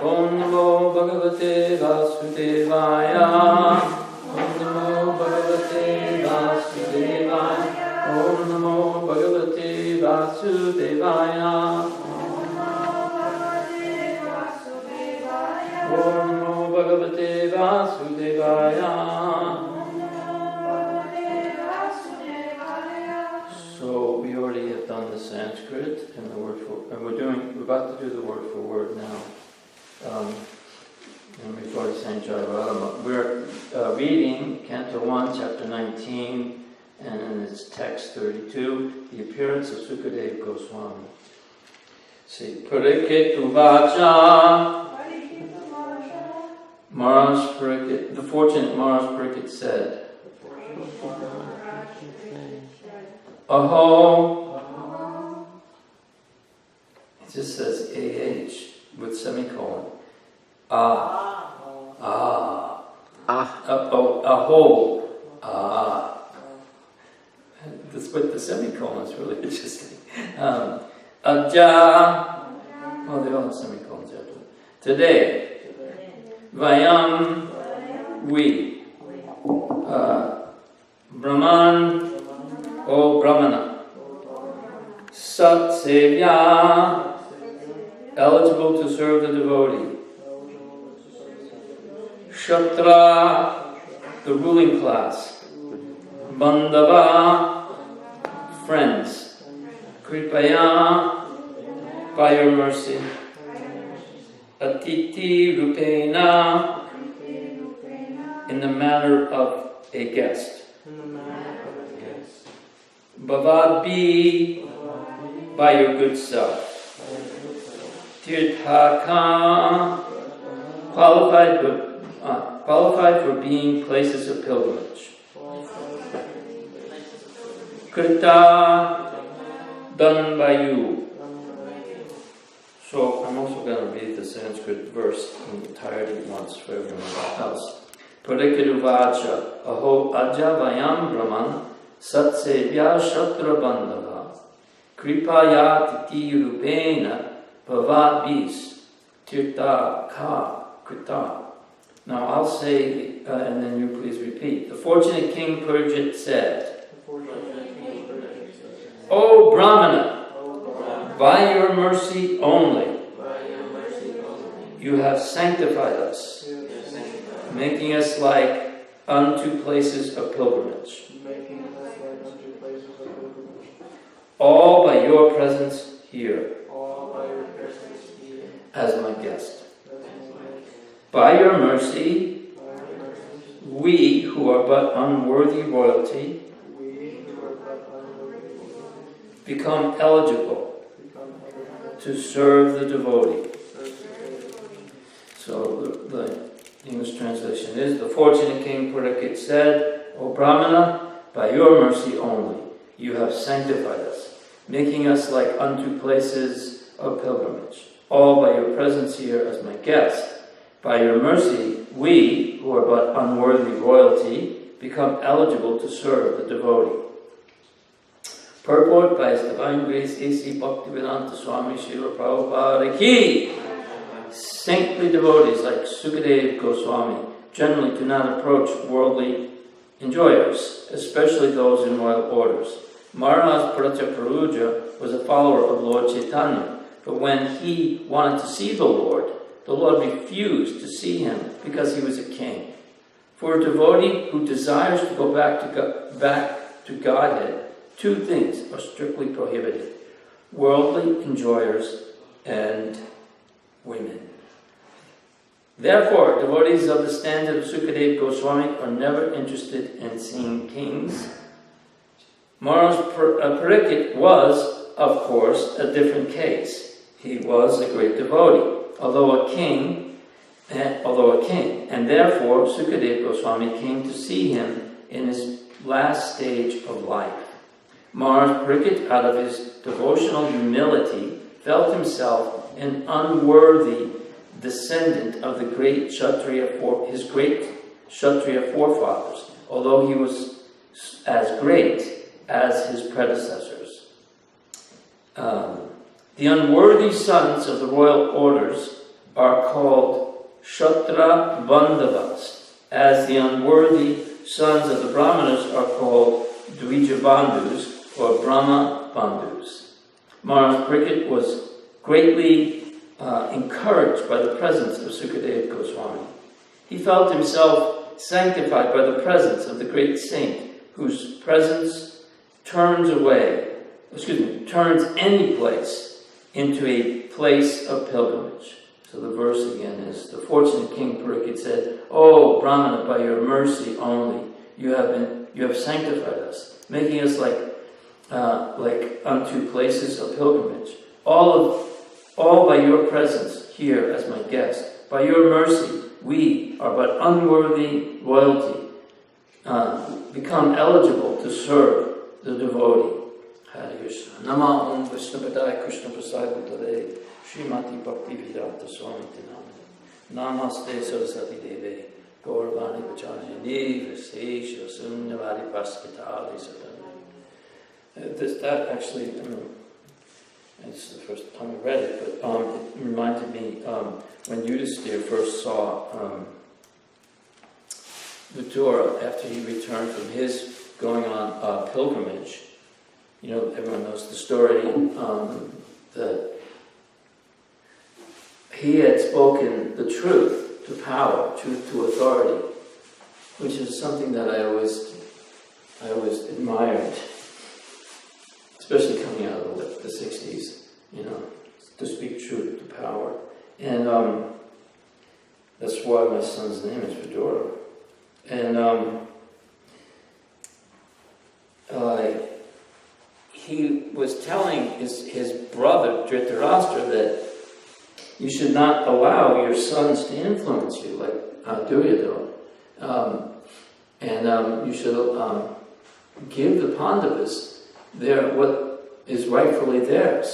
Om Namo Bhagavate Vasudevaya. Om Namo Bhagavate Vasudevaya. Om Namo Bhagavate Vasudevaya. Om Namo Bhagavate Vasudevaya. So we already have done the Sanskrit and the word for, and we're about to do the word for word now. And we've already sang Jayavadama. We're reading Canto 1, Chapter 19, and in its text 32, the appearance of Sukadeva Goswami. See, Pariketu Vacha. Maharaj Parikit, the fortunate Maharaj Parikit said, Aho. It just says AH with semicolon. Aho. This with the semicolon is really interesting. Aja. Oh, they all have semicolons after it. Today. Vayam. We. Brahman. O Brahmana. Sat Sevya. Eligible to serve the devotee. Shatra, the ruling class. Bandhava, friends. Kripaya, by your mercy. Atiti Rupena, in the manner of a guest. Bhavadbi, by your good self. Tirthaka, qualified for being places of pilgrimage. Krita, done by you. So I'm also going to read the Sanskrit verse in entirety once for everyone else. Pariketuvacha, aho aja vayam brahman satsevya shatra bandhava kripaya titi rupena bhavadvis tirtha ka krita. Now I'll say, and then you please repeat. The fortunate King Purjit said, O Brahmana, by your mercy only, you have sanctified us, making us like unto places of pilgrimage. All by your presence here, as my guest. By your mercy, we who are but unworthy royalty become eligible to serve the devotee. So the English translation is, the fortunate King Parikit said, O Brahmana, by your mercy only, you have sanctified us, making us like unto places of pilgrimage, all by your presence here as my guest. By your mercy, we, who are but unworthy royalty, become eligible to serve the devotee. Purport by His Divine Grace A.C. Bhaktivedanta Swami Srila Prabhupada Ki. Saintly devotees like Sukadeva Goswami generally do not approach worldly enjoyers, especially those in royal orders. Maharaj Prataparuja was a follower of Lord Chaitanya, but when he wanted to see the Lord refused to see him because he was a king. For a devotee who desires to go back to Godhead, two things are strictly prohibited: worldly enjoyers and women. Therefore, devotees of the standard of Sukadeva Goswami are never interested in seeing kings. Maharaj Parikit was, of course, a different case. He was a great devotee, although a king, and therefore Sukadeva Goswami came to see him in his last stage of life. Maharaj Parikit, out of his devotional humility, felt himself an unworthy descendant of the great his great Kshatriya forefathers, although he was as great as his predecessors. The unworthy sons of the royal orders are called Kshatriya Bandhavas, as the unworthy sons of the Brahmanas are called Dvija Bandhus or Brahma Bandhus. Maharaj Parikshit was greatly encouraged by the presence of Sukadeva Goswami. He felt himself sanctified by the presence of the great saint, whose presence turns any place into a place of pilgrimage. So the verse again is, the fortunate King Parikshit said, "Oh Brahmana, by your mercy only, you have sanctified us, making us like unto places of pilgrimage. All by your presence here as my guest. By your mercy, we are but unworthy royalty, become eligible to serve the devotee." Hare Krishna. Nama Om Vishnu Padaya Krishna Prasad Bhutale Srimati Bhakti Vedanta Swami Tinamani Namaste Saraswati Deve Gauravani Vacharjani Visesha Sunyavari Paskitali Satana. That actually, it's the first time I read it, but it reminded me when Yudhisthira first saw Vidura after he returned from his going on pilgrimage. You know, everyone knows the story, that he had spoken the truth to power, truth to authority, which is something that I always admired, especially coming out of the 60s, you know, to speak truth to power. And that's why my son's name is Vidura. And he was telling his brother Dhritarashtra that you should not allow your sons to influence you, like Duryodhana. And you should give the Pandavas what is rightfully theirs.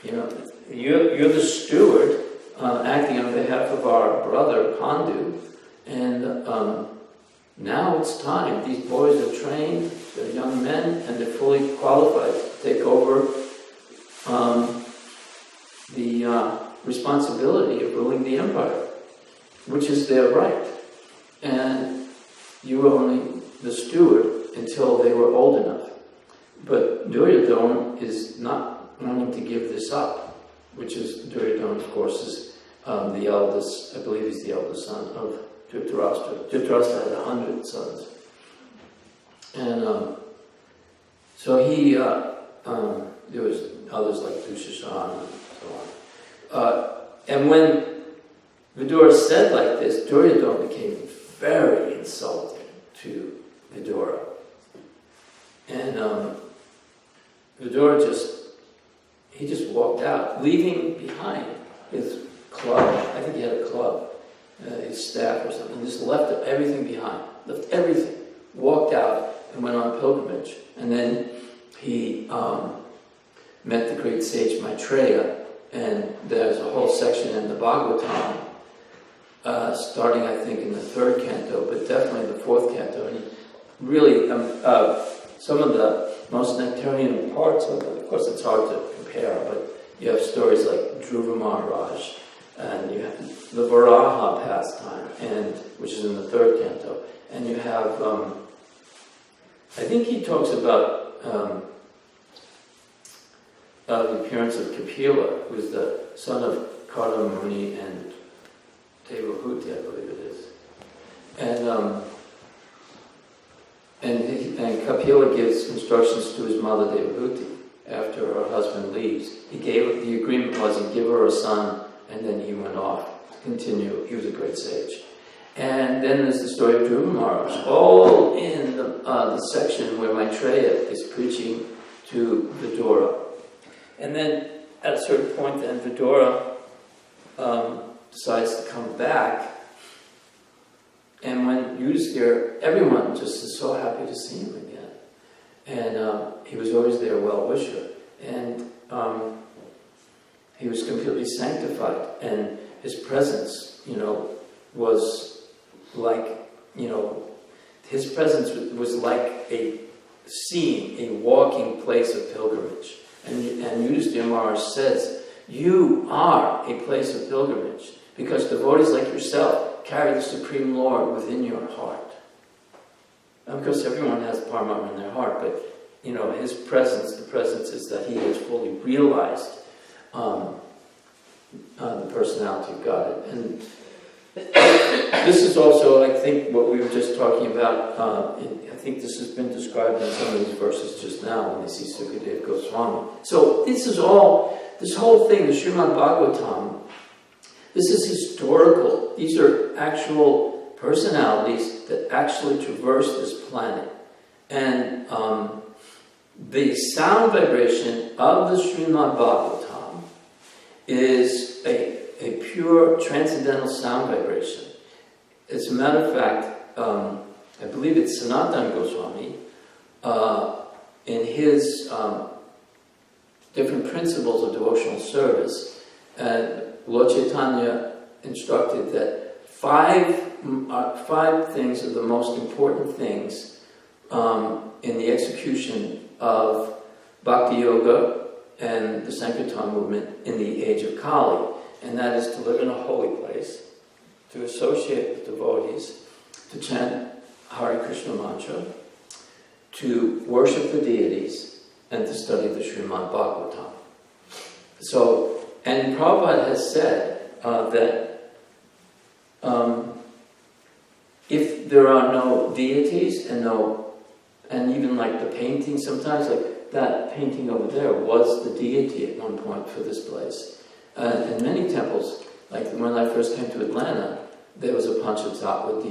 You know, you're the steward acting on behalf of our brother Pandu, and now it's time. These boys are trained, they're young men, and they're fully qualified to take over the responsibility of ruling the empire, which is their right. And you were only the steward until they were old enough. But Duryodhana is not wanting to give this up, which is, Duryodhana, of course, is the eldest, I believe he's the eldest son of Dhritarashtra. Dhritarashtra had 100 sons. And so he, there was others like Dushashan and so on. And when Vidura said like this, Duryodhana became very insulting to Vidura. And Vidura just walked out, leaving behind his club. I think he had a club, his staff or something. He just left everything behind, left everything, walked out and went on pilgrimage. And then he met the great sage Maitreya, and there's a whole section in the Bhagavatam, starting I think in the 3rd canto, but definitely the 4th canto. And he really, some of the most nectarian parts of it, of course it's hard to compare, but you have stories like Dhruva Maharaj, and you have the Varaha pastime, which is in the 3rd canto, and you have, I think he talks about the appearance of Kapila, who is the son of Kardamuni and Devahuti, I believe it is. And Kapila gives instructions to his mother Devahuti after her husband leaves. The agreement was he'd give her a son, and then he went off to continue. He was a great sage. And then there's the story of Dhruva Maharaj, all in the section where Maitreya is preaching to Vidura. And then at a certain point, then Vidura decides to come back. And when Yudhisthira, everyone just is so happy to see him again. And he was always their well-wisher. And he was completely sanctified. And his presence, was like, his presence was like a scene, a walking place of pilgrimage. And Yudhisthira Maharaj says, you are a place of pilgrimage. because devotees like yourself carry the Supreme Lord within your heart. Of course, everyone has Paramatma in their heart, but his presence, the presence is that he has fully realized the personality of God. And this is also, I think, what we were just talking about. I think this has been described in some of these verses just now when they see Sukadeva Goswami. So this whole thing, the Srimad Bhagavatam, this is historical. These are actual personalities that actually traverse this planet. And the sound vibration of the Srimad Bhagavatam is a pure transcendental sound vibration. As a matter of fact, I believe it's Sanatana Goswami, in his different principles of devotional service, and Lord Chaitanya instructed that five things are the most important things in the execution of Bhakti Yoga and the Sankirtan movement in the age of Kali. And that is to live in a holy place, to associate with devotees, to chant Hare Krishna mantra, to worship the deities, and to study the Srimad Bhagavatam. So, and Prabhupada has said that if there are no deities and even like the painting, sometimes like that painting over there was the deity at one point for this place. In many temples, like when I first came to Atlanta, there was a Panchatattva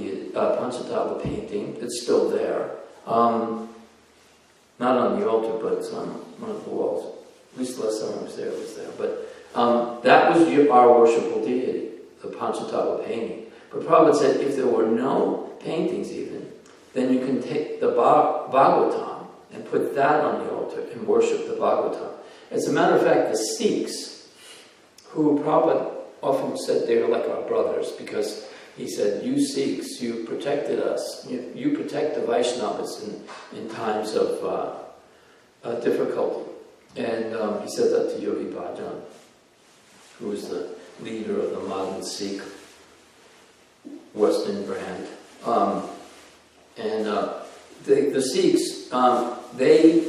painting. It's still there. Not on the altar, but it's on one of the walls. At least the last time I was there, it was there. But that was our worshipful deity, the Panchatattva painting. But Prabhupada said if there were no paintings even, then you can take the Bhagavatam and put that on the altar and worship the Bhagavatam. As a matter of fact, the Sikhs, who Prabhupada often said they were like our brothers, because he said, you Sikhs, you protected us. You protect the Vaishnavas in times of difficulty. And he said that to Yogi Bhajan, who was the leader of the modern Sikh Western brand. The Sikhs, they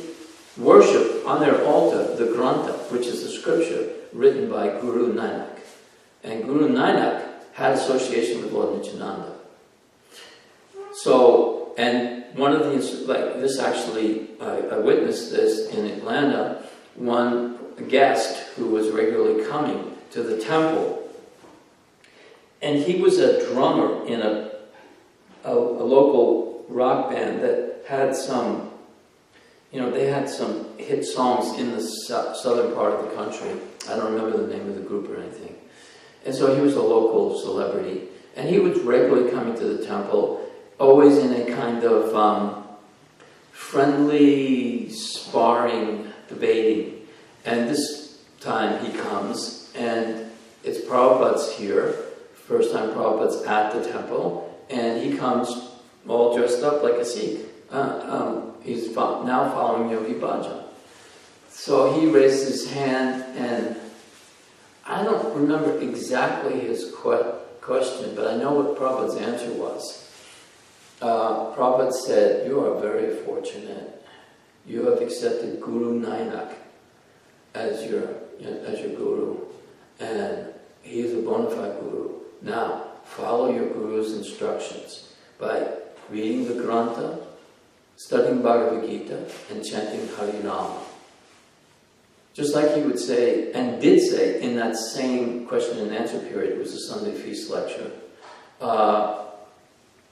worship on their altar the Grantha, which is the scripture written by Guru Nanak. And Guru Nanak had association with Lord Nityananda. So, and one of the, like this actually, I witnessed this in Atlanta, one guest who was regularly coming to the temple, and he was a drummer in a local rock band that had some, they had some hit songs in the southern part of the country. I don't remember the name of the group or anything. And so he was a local celebrity. And he was regularly coming to the temple, always in a kind of friendly, sparring, debating. And this time he comes, and it's Prabhupada's here. First time Prabhupada's at the temple. And he comes all dressed up like a Sikh. He's now following Yogi Bhajan. So he raised his hand, and I don't remember exactly his question, but I know what Prabhupada's answer was. Prabhupada said, you are very fortunate. You have accepted Guru Nanak as your guru, and he is a bona fide guru. Now, follow your guru's instructions by reading the Grantha, studying Bhagavad Gita, and chanting Harinama. Just like he would say, and did say, in that same question and answer period, it was a Sunday feast lecture,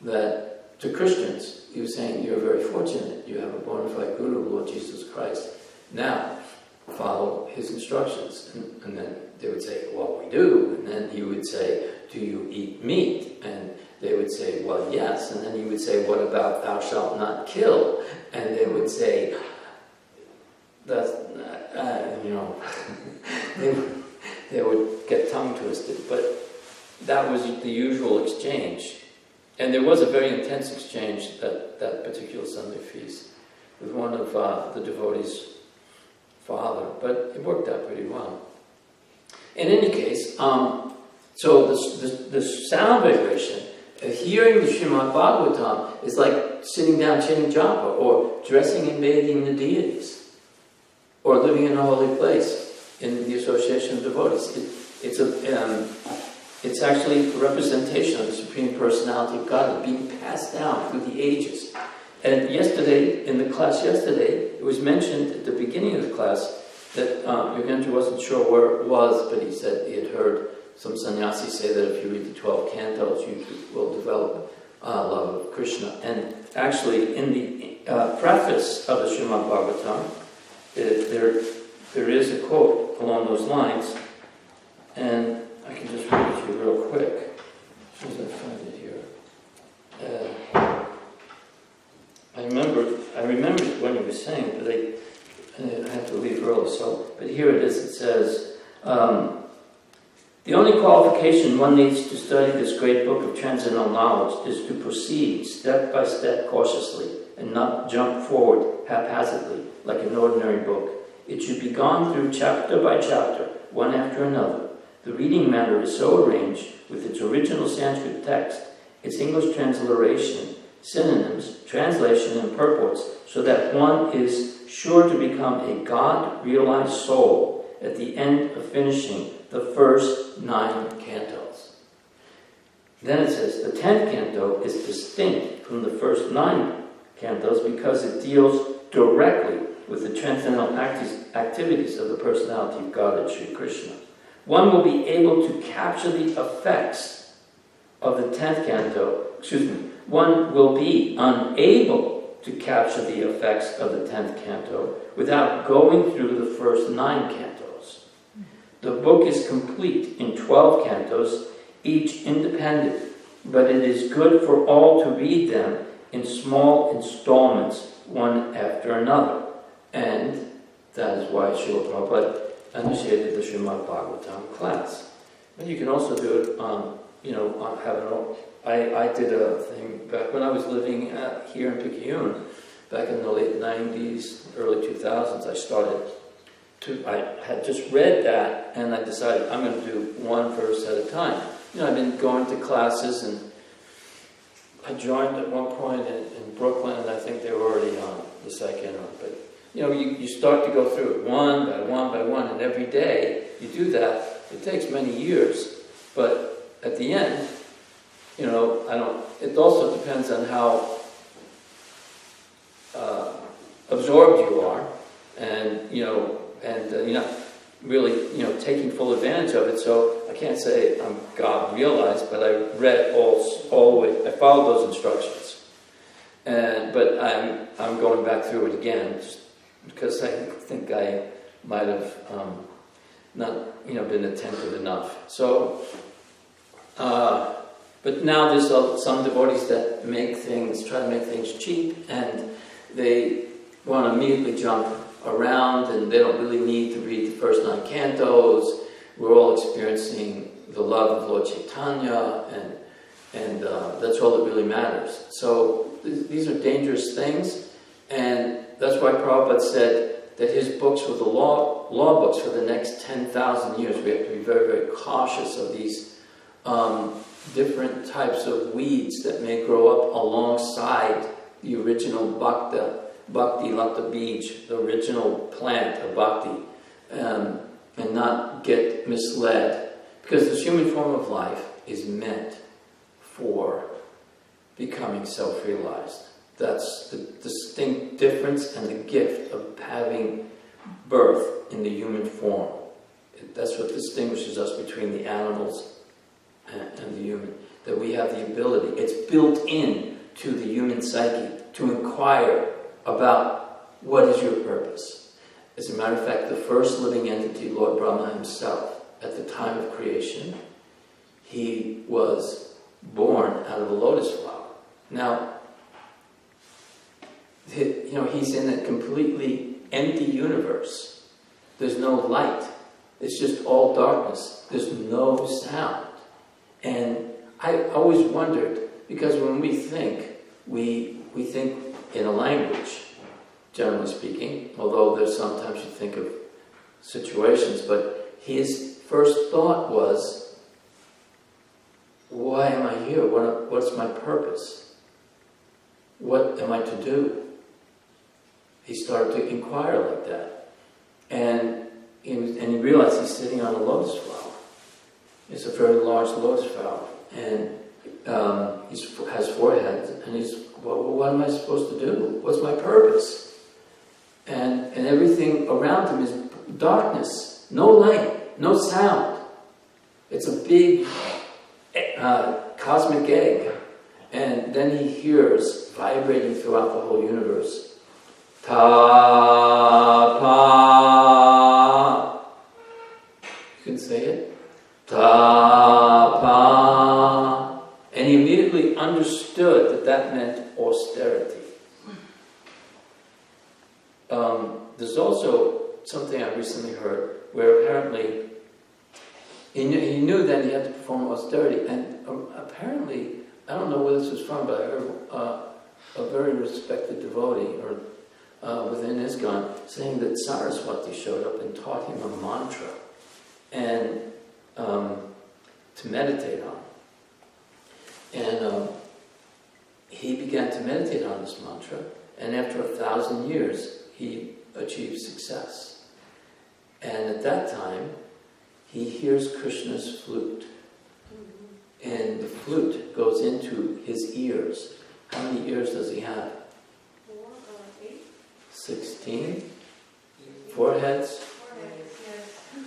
that to Christians, he was saying, you're very fortunate, you have a bona fide guru, Lord Jesus Christ. Now, follow his instructions. And then they would say, well, we do. And then he would say, do you eat meat? And they would say, well, yes. And then he would say, what about thou shalt not kill? And they would say, that's, they would get tongue twisted. But that was the usual exchange. And there was a very intense exchange that particular Sunday feast with one of the devotees' father, but it worked out pretty well. In any case, So the sound vibration, hearing the Srimad Bhagavatam is like sitting down chanting japa, or dressing and bathing the deities, or living in a holy place in the association of devotees. It's actually a representation of the Supreme Personality of God being passed down through the ages. And yesterday, in the class yesterday, it was mentioned at the beginning of the class that Yogendra wasn't sure where it was, but he said he had heard some sannyasis say that if you read the 12 cantos, you will develop love of Krishna. And actually, in the preface of the Srimad Bhagavatam, there is a quote along those lines, and I can just read it to you real quick, as soon as I find it here. I remember when he was saying it, but I had to leave early. But here it is. It says, the only qualification one needs to study this great book of transcendental knowledge is to proceed step by step cautiously and not jump forward haphazardly like an ordinary book. It should be gone through chapter by chapter, one after another. The reading matter is so arranged with its original Sanskrit text, its English transliteration, synonyms, translation, and purports, so that one is sure to become a God-realized soul at the end of finishing the first 9 cantos. Then it says, the 10th canto is distinct from the first 9 cantos because it deals directly with the transcendental activities of the personality of God and Sri Krishna. One will be able to capture the effects of the 10th canto, one will be unable to capture the effects of the 10th canto without going through the first 9 cantos. The book is complete in 12 cantos, each independent, but it is good for all to read them in small installments, one after another. And that is why Srila Prabhupada initiated the Srimad Bhagavatam class. And you can also do it I did a thing back when I was living here in Picayune, back in the late 90s, early 2000s. I had just read that, and I decided I'm going to do one verse at a time. I've been going to classes, and I joined at one point in Brooklyn, and I think they were already on the second one. But you start to go through it one by one by one, and every day you do that. It takes many years, but at the end, it also depends on how absorbed you are, and you're not really, taking full advantage of it. So I can't say I'm God realized, but I read all the way. I followed those instructions, but I'm going back through it again just because I think I might have not been attentive enough. So. But now there's some devotees that try to make things cheap, and they want to immediately jump around, and they don't really need to read the first 9 cantos. We're all experiencing the love of Lord Chaitanya, and that's all that really matters. So these are dangerous things, and that's why Prabhupada said that his books were the law books for the next 10,000 years. We have to be very, very cautious of these different types of weeds that may grow up alongside the original bhakti lata bij, the original plant of bhakti, and not get misled. Because this human form of life is meant for becoming self-realized. That's the distinct difference and the gift of having birth in the human form. That's what distinguishes us between the animals and the human, that we have the ability, it's built in to the human psyche to inquire about what is your purpose. As a matter of fact, the first living entity, Lord Brahma himself, at the time of creation, he was born out of a lotus flower. Now, he's in a completely empty universe. There's no light. It's just all darkness. There's no sound. And I always wondered, because when we think, we think in a language, generally speaking, although there's sometimes you think of situations, but his first thought was, why am I here? What's my purpose? What am I to do? He started to inquire like that. And he realized he's sitting on a lotus flower. It's a very large lotus flower. And he has 4 heads. And he's, well, what am I supposed to do? What's my purpose? And everything around him is darkness. No light. No sound. It's a big cosmic egg. And then he hears, vibrating throughout the whole universe, Ta-pa. You can say it. Ta-pa. And he immediately understood that meant austerity. There's also something I recently heard where apparently he knew that he had to perform austerity, and apparently, I don't know where this was from, but I heard a very respected devotee or within ISKCON saying that Saraswati showed up and taught him a mantra and to meditate on. And he began to meditate on this mantra, and after 1,000 years, he achieved success. And at that time, he hears Krishna's flute. And the flute goes into his ears. How many ears does he have? 16? 4 heads?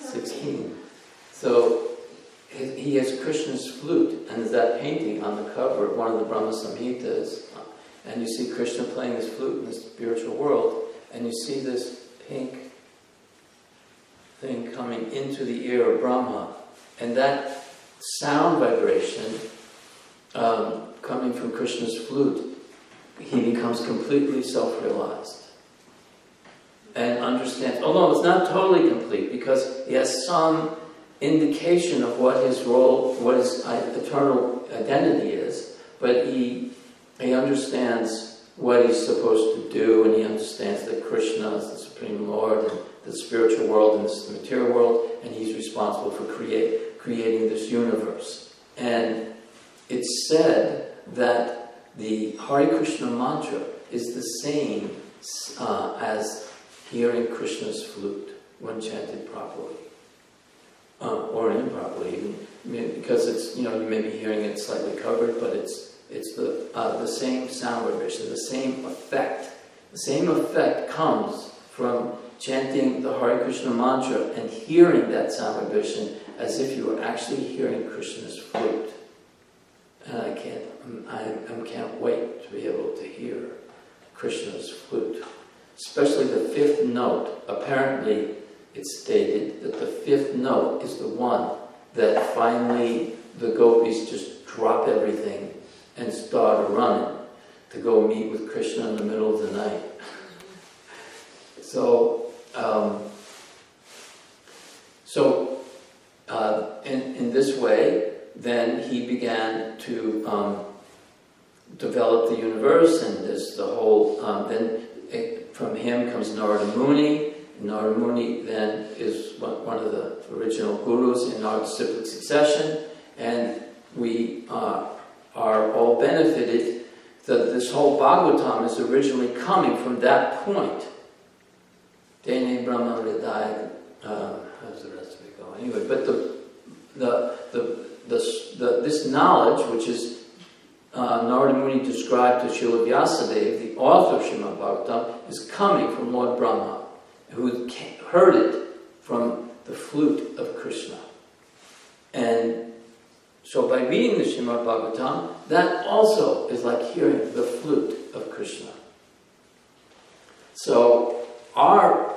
16. So he has Krishna's flute, and there's that painting on the cover of one of the Brahma Samhitas, and you see Krishna playing his flute in the spiritual world, and you see this pink thing coming into the ear of Brahma, and that sound vibration coming from Krishna's flute, he becomes completely self-realized and understands, although it's not totally complete because he has some indication of what his role, what his eternal identity is, but he understands what he's supposed to do, and he understands that Krishna is the Supreme Lord, and the spiritual world, and this is the material world, and he's responsible for creating this universe. And it's said that the Hare Krishna mantra is the same as hearing Krishna's flute when chanted properly. Or improperly, even, because it's, you may be hearing it slightly covered, but it's the same sound vibration, the same effect. The same effect comes from chanting the Hare Krishna mantra and hearing that sound vibration as if you were actually hearing Krishna's flute. And I can't wait to be able to hear Krishna's flute. Especially the 5th note. Apparently, it's stated that the 5th note is the one that finally the gopis just drop everything and start running to go meet with Krishna in the middle of the night. So in this way, then he began to develop the universe, and there's the whole. From him comes Narada Muni. Narada Muni then is one of the original gurus in our disciplic succession, and we are all benefited that this whole Bhagavatam is originally coming from that point. Dene Brahma Hridaya, how's the rest of it go? Anyway, but this knowledge, which is Narada Muni described to Srila Vyasadeva, the author of Srimad Bhagavatam, is coming from Lord Brahma, who heard it from the flute of Krishna. And so by reading the Srimad Bhagavatam, that also is like hearing the flute of Krishna. So our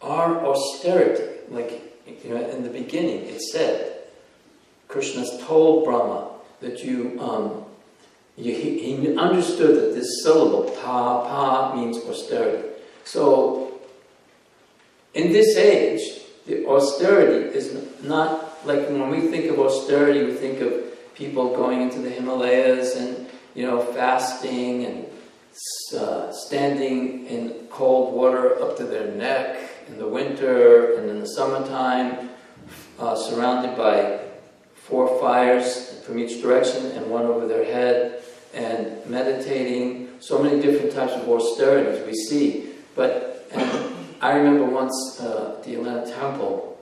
austerity, like in the beginning it said, Krishna's told Brahma that he understood that this syllable, pa means austerity. So in this age, the austerity is not like when we think of austerity, we think of people going into the Himalayas and fasting and standing in cold water up to their neck in the winter, and in the summertime surrounded by 4 fires from each direction and one over their head, and meditating, so many different types of austerities we see. But I remember once at the Atlanta temple,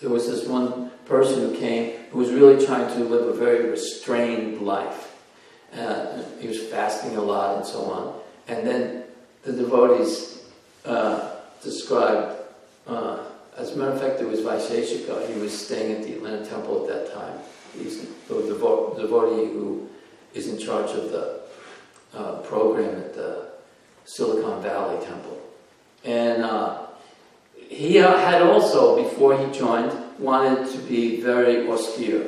there was this one person who came who was really trying to live a very restrained life. He was fasting a lot and so on. And then the devotees described, as a matter of fact, there was Vaisheshika. He was staying at the Atlanta temple at that time. He's the devotee who is in charge of the program at the Silicon Valley temple. And he had also, before he joined, wanted to be very austere.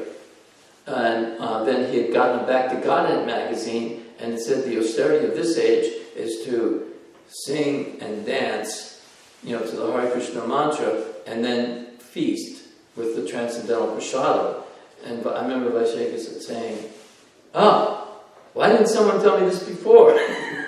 And then he had gotten back to Godhead magazine, and it said the austerity of this age is to sing and dance, to the Hare Krishna mantra, and then feast with the transcendental prasadam. And I remember Vaisheshika saying, why didn't someone tell me this before?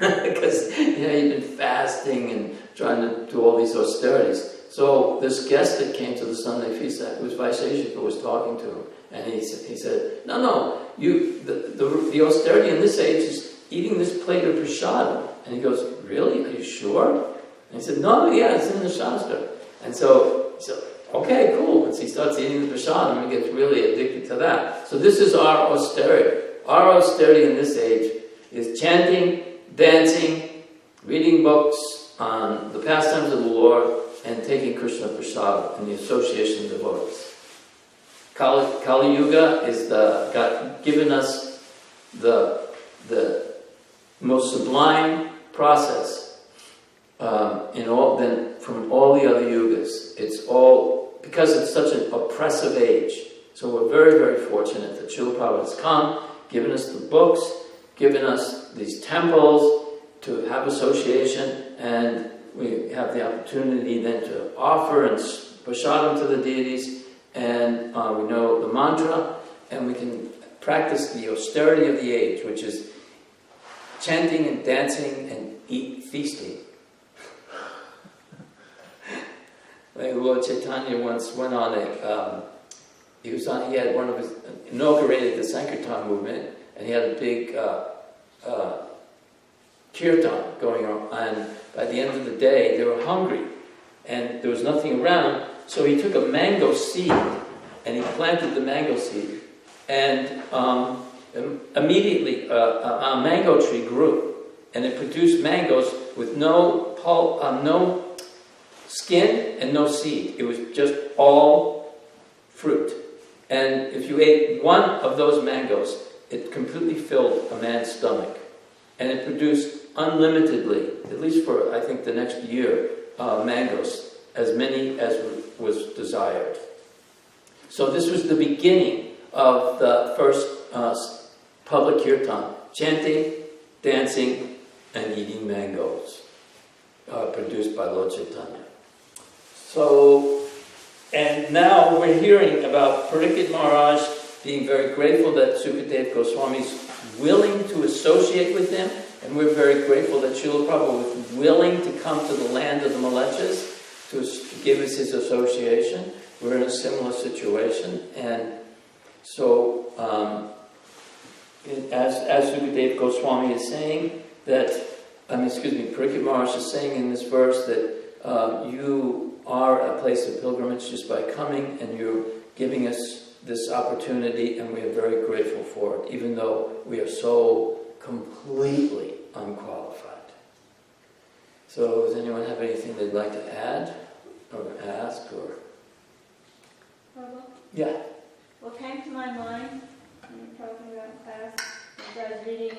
Because he'd been fasting and trying to do all these austerities. So this guest that came to the Sunday feast, it was Vaisheshika who was talking to him, and he said, no, the austerity in this age is eating this plate of prasadam. And he goes, really? Are you sure? And he said, no, yeah, it's in the Shastra. And so he said, okay, cool. And so he starts eating the prasadam and gets really addicted to that. So this is our austerity. Our austerity in this age is chanting, dancing, reading books on the pastimes of the Lord, and taking Krishna prasadam and the association of devotees. Kali Yuga is given us the most sublime process from all the other yugas. It's all because it's such an oppressive age. So we're very, very fortunate that Srila Prabhupada has come, given us the books, given us these temples to have association, and we have the opportunity then to offer and prasadam to the deities, and we know the mantra, and we can practice the austerity of the age, which is chanting and dancing and feasting. Like Lord Chaitanya once went on he had one of his, inaugurated the Sankirtan movement, and he had a big kirtan going on, and by the end of the day they were hungry and there was nothing around, so he took a mango seed and he planted the mango seed, and immediately a mango tree grew, and it produced mangoes with no skin and no seed. It was just all fruit. And if you ate one of those mangoes, it completely filled a man's stomach. And it produced unlimitedly, at least for, I think, the next year, mangoes, as many as was desired. So this was the beginning of the first public kirtan, chanting, dancing, and eating mangoes, produced by Lord Chaitanya. So, and now we're hearing about Parikshit Maharaj being very grateful that Sukadeva Goswami is willing to associate with him, and we're very grateful that Srila Prabhupada was willing to come to the land of the Malechas to give us his association. We're in a similar situation, and so as Sukadeva Goswami is saying that, Parikshit Maharaj is saying in this verse that you are a place of pilgrimage just by coming, and you're giving us this opportunity, and we are very grateful for it, even though we are so completely unqualified. So does anyone have anything they'd like to add or ask? Or Prabhu? Yeah. What came to my mind when you were talking about fast, as I was reading,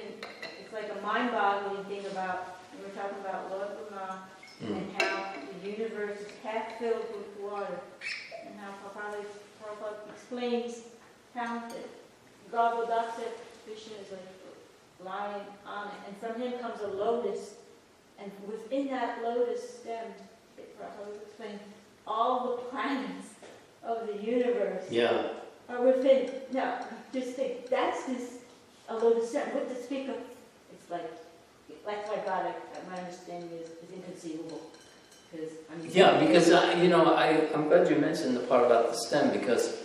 it's like a mind-boggling thing about, we were talking about Lord Brahma, and how the universe is half filled with water, and how Prabhupada explains how Garbhodaksa Krishna is like lying on it, and from him comes a lotus, and within that lotus stem, Prabhupada explains, all the planets of the universe are within. Now, just think, that's a lotus stem. What to speak of? It's like God, my understanding is inconceivable. Because I'm glad you mentioned the part about the stem, because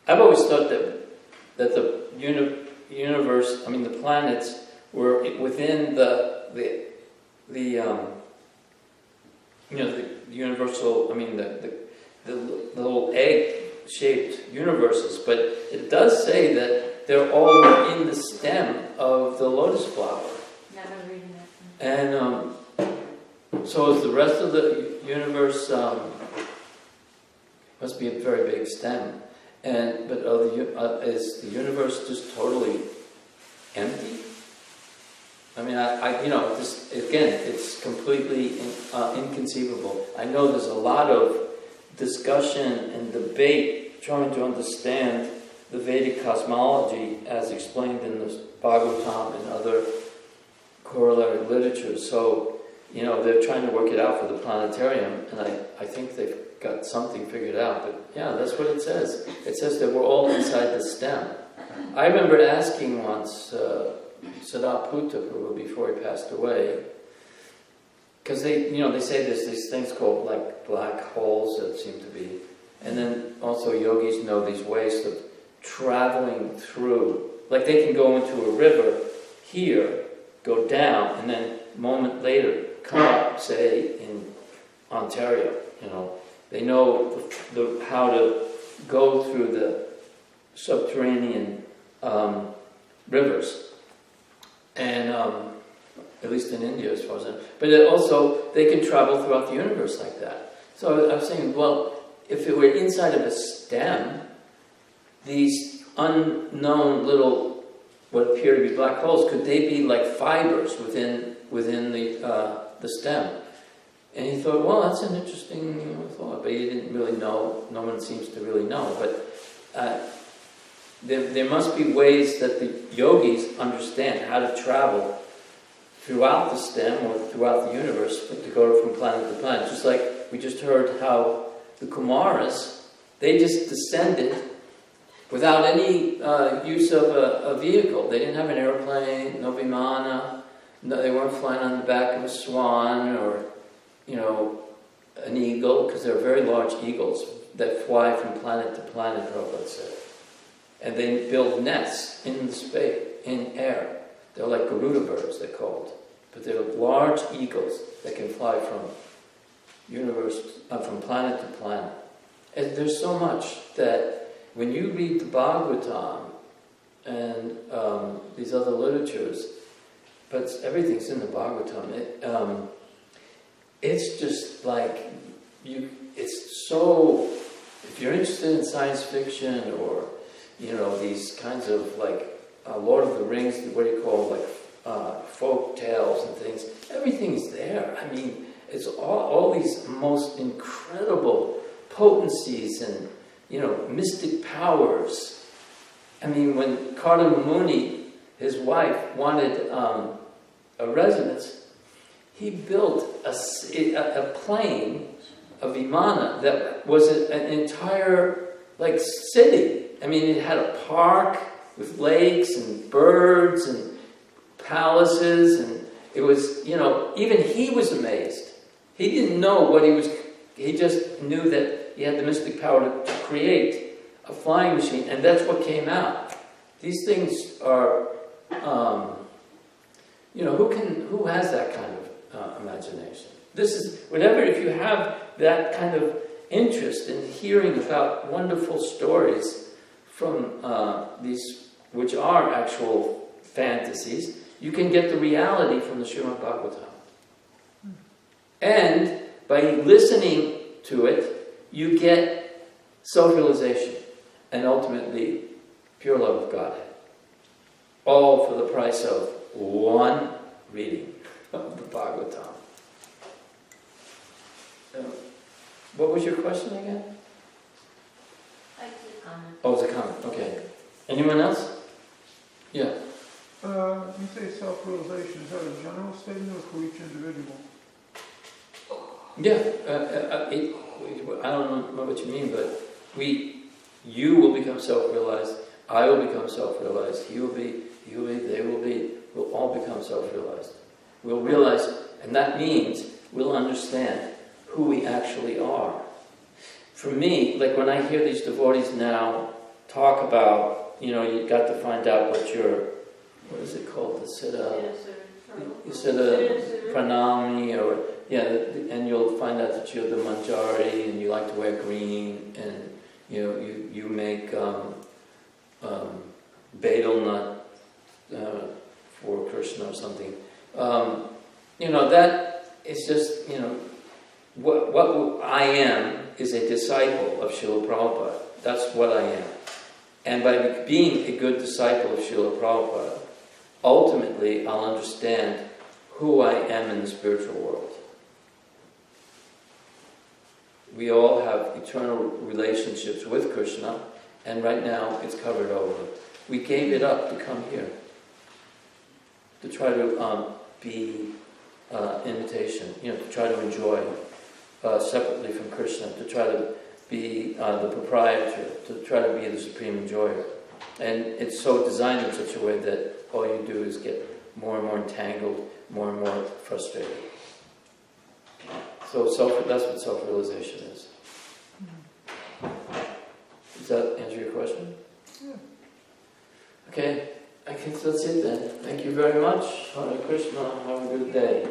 I've always thought that the universe, I mean the planets, were within the universal, I mean the little egg-shaped universes, but it does say that they're all in the stem of the lotus flower. Yeah, I'm reading that. And so is the rest of the universe, must be a very big stem. But is the universe just totally empty? I mean, this, again, it's completely inconceivable. I know there's a lot of discussion and debate trying to understand the Vedic cosmology as explained in the Bhagavatam and other corollary literature. So, they're trying to work it out for the planetarium, and I think they've got something figured out. But yeah, that's what it says. It says that we're all inside the stem. I remember asking once Siddhartha Prabhu before he passed away, because they say there's these things called like black holes that seem to be, and then also yogis know these ways of traveling through, like they can go into a river here, go down, and then a moment later come up, say in Ontario. They know how to go through the subterranean rivers, and at least in India, as far as I know. But also, they can travel throughout the universe like that. So I was saying, well, if it were inside of a stem, these unknown little, what appear to be black holes, could they be like fibers within the stem? And he thought, well, that's an interesting thought, but he didn't really know. No one seems to really know. But there must be ways that the yogis understand how to travel throughout the stem or throughout the universe, but to go from planet to planet. Just like we just heard how the Kumaras, they just descended without any use of a vehicle. They didn't have an airplane, no vimana, they weren't flying on the back of a swan or an eagle, because they're very large eagles that fly from planet to planet, Prabhupada said. And they build nests in space, in air. They're like Garuda birds, they're called. But they're large eagles that can fly from planet to planet. And there's so much that when you read the Bhagavatam and these other literatures, but everything's in the Bhagavatam, it's just like, it's so, if you're interested in science fiction or, these kinds of like Lord of the Rings, what do you call like folk tales and things, everything's there. I mean, it's all these most incredible potencies and, mystic powers. I mean, when Kardama Muni, his wife, wanted a residence, he built a plane, a vimana, that was an entire, like, city. I mean, it had a park with lakes and birds and palaces, and it was, even he was amazed. He didn't know what he just knew that he had the mystic power to create a flying machine, and that's what came out. These things are, who has that kind of imagination? This is, if you have that kind of interest in hearing about wonderful stories from these, which are actual fantasies, you can get the reality from the Srimad Bhagavatam. And by listening to it, you get self-realization and ultimately pure love of Godhead. All for the price of one reading of the Bhagavatam. What was your question again? I did a comment. Oh, it's a comment. Okay. Anyone else? Yeah. You say self-realization. Is that a general statement or for each individual? Yeah. I don't know what you mean, but you will become self-realized. I will become self-realized. He will be. They will be. We'll all become self-realized. We'll realize, and that means we'll understand who we actually are. for me, like when I hear these devotees now talk about, you got to find out what is it called? The Siddha Pranami, or, and you'll find out that you're the Manjari, and you like to wear green, and, you make betel nut for Krishna or something. That is just, what I am is a disciple of Srila Prabhupada. That's what I am. And by being a good disciple of Srila Prabhupada, ultimately I'll understand who I am in the spiritual world. We all have eternal relationships with Krishna, and right now it's covered over. We gave it up to come here, to try to be imitation, to try to enjoy separately from Krishna, to try to be the proprietor, to try to be the supreme enjoyer. And it's so designed in such a way that all you do is get more and more entangled, more and more frustrated. So that's what self-realization is. Does that answer your question? Yeah. Okay, I guess that's it then. Thank you very much. Hare Krishna. Have a good day.